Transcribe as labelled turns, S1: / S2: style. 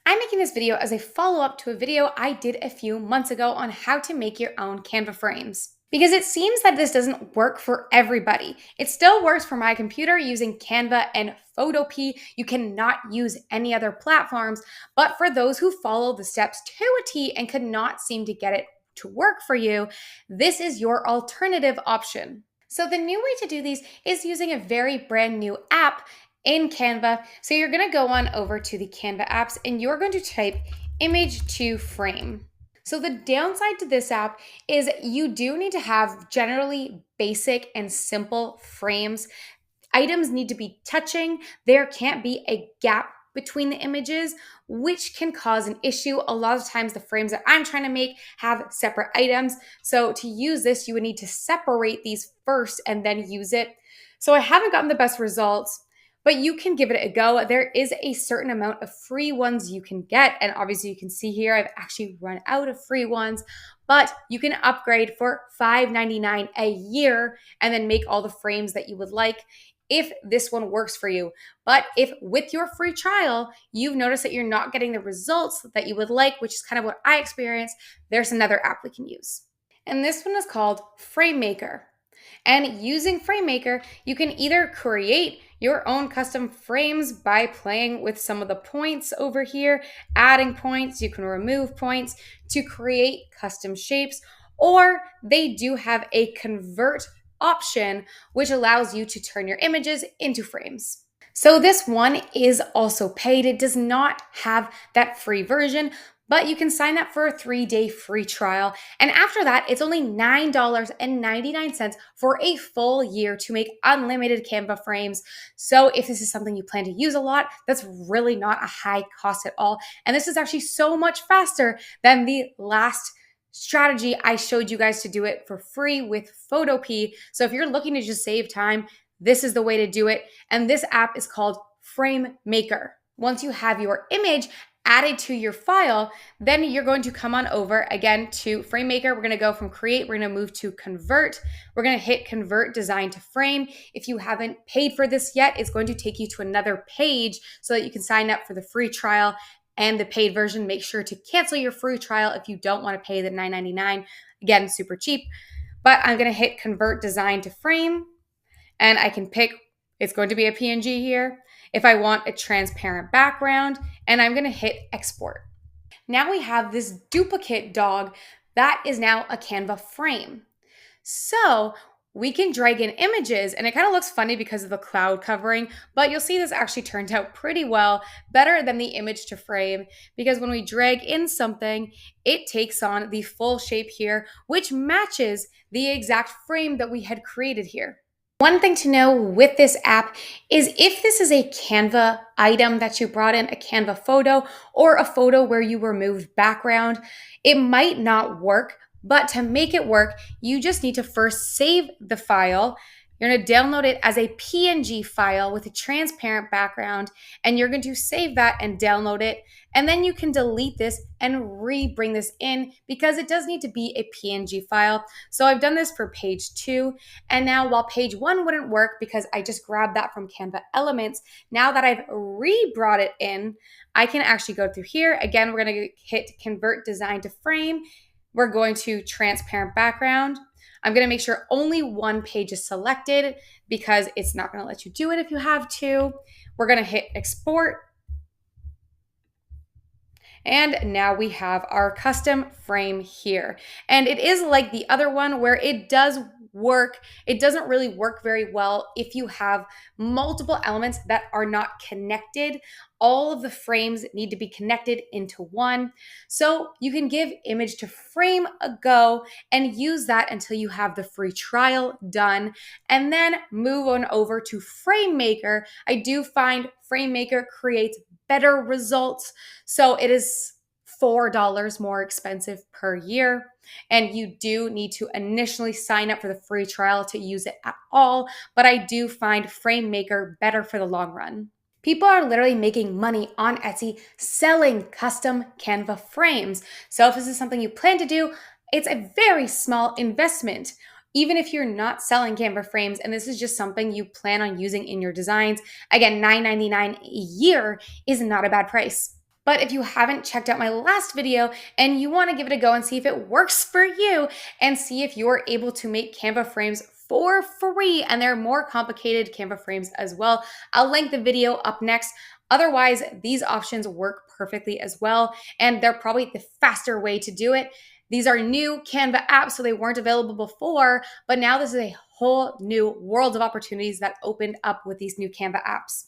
S1: I'm making this video as a follow-up to a video I did a few months ago on how to make your own Canva frames. Because it seems that this doesn't work for everybody. It still works for my computer using Canva and Photopea. You cannot use any other platforms, but for those who follow the steps to a T and could not seem to get it to work for you, this is your alternative option. So the new way to do these is using a very brand new app in Canva. So you're going to go on over to the Canva apps and you're going to type image to frame. So the downside to this app is you do need to have generally basic and simple frames. Items need to be touching. There can't be a gap between the images, which can cause an issue. A lot of times the frames that I'm trying to make have separate items. So to use this, you would need to separate these first and then use it. So I haven't gotten the best results, but you can give it a go. There is a certain amount of free ones you can get. And obviously you can see here, I've actually run out of free ones, but you can upgrade for $5.99 a year and then make all the frames that you would like if this one works for you. But if with your free trial, you've noticed that you're not getting the results that you would like, which is kind of what I experienced, there's another app we can use. And this one is called FrameMaker. And using FrameMaker, you can either create your own custom frames by playing with some of the points over here, adding points, you can remove points to create custom shapes, or they do have a convert option, which allows you to turn your images into frames. So this one is also paid. It does not have that free version, but you can sign up for a 3-day free trial. And after that, it's only $9.99 for a full year to make unlimited Canva frames. So if this is something you plan to use a lot, that's really not a high cost at all. And this is actually so much faster than the last strategy I showed you guys to do it for free with Photopea. So if you're looking to just save time, this is the way to do it. And this app is called FrameMaker. Once you have your image added to your file, then you're going to come on over again to FrameMaker. We're going to go from create, we're going to move to convert. We're going to hit convert design to frame. If you haven't paid for this yet, it's going to take you to another page so that you can sign up for the free trial and the paid version. Make sure to cancel your free trial if you don't want to pay the $9.99. Again, super cheap. But I'm going to hit convert design to frame, and I can pick, it's going to be a PNG here, if I want a transparent background, and I'm going to hit export. Now we have this duplicate dog that is now a Canva frame. So we can drag in images, and it kind of looks funny because of the cloud covering, but you'll see this actually turned out pretty well, better than the image to frame, because when we drag in something, it takes on the full shape here, which matches the exact frame that we had created here. One thing to know with this app is if this is a Canva item that you brought in, a Canva photo, or a photo where you removed background, it might not work. But to make it work, you just need to first save the file. You're going to download it as a PNG file with a transparent background, and you're going to save that and download it. And then you can delete this and bring this in because it does need to be a PNG file. So I've done this for page 2. And now while page 1 wouldn't work because I just grabbed that from Canva Elements, now that I've brought it in, I can actually go through here. Again, we're going to hit convert design to frame. We're going to transparent background. I'm going to make sure only one page is selected because it's not going to let you do it if you have to. We're going to hit export. And now we have our custom frame here. And it is like the other one where it does work. It doesn't really work very well if you have multiple elements that are not connected. All of the frames need to be connected into one. So you can give image to frame a go and use that until you have the free trial done, and then move on over to FrameMaker. I do find FrameMaker creates better results. So it is $4 more expensive per year. And you do need to initially sign up for the free trial to use it at all. But I do find FrameMaker better for the long run. People are literally making money on Etsy selling custom Canva frames. So if this is something you plan to do, it's a very small investment. Even if you're not selling Canva frames and this is just something you plan on using in your designs, again, $9.99 a year is not a bad price. But if you haven't checked out my last video and you want to give it a go and see if it works for you and see if you're able to make Canva frames for free, and there are more complicated Canva frames as well, I'll link the video up next. Otherwise, these options work perfectly as well, and they're probably the faster way to do it. These are new Canva apps, so they weren't available before, but now this is a whole new world of opportunities that opened up with these new Canva apps.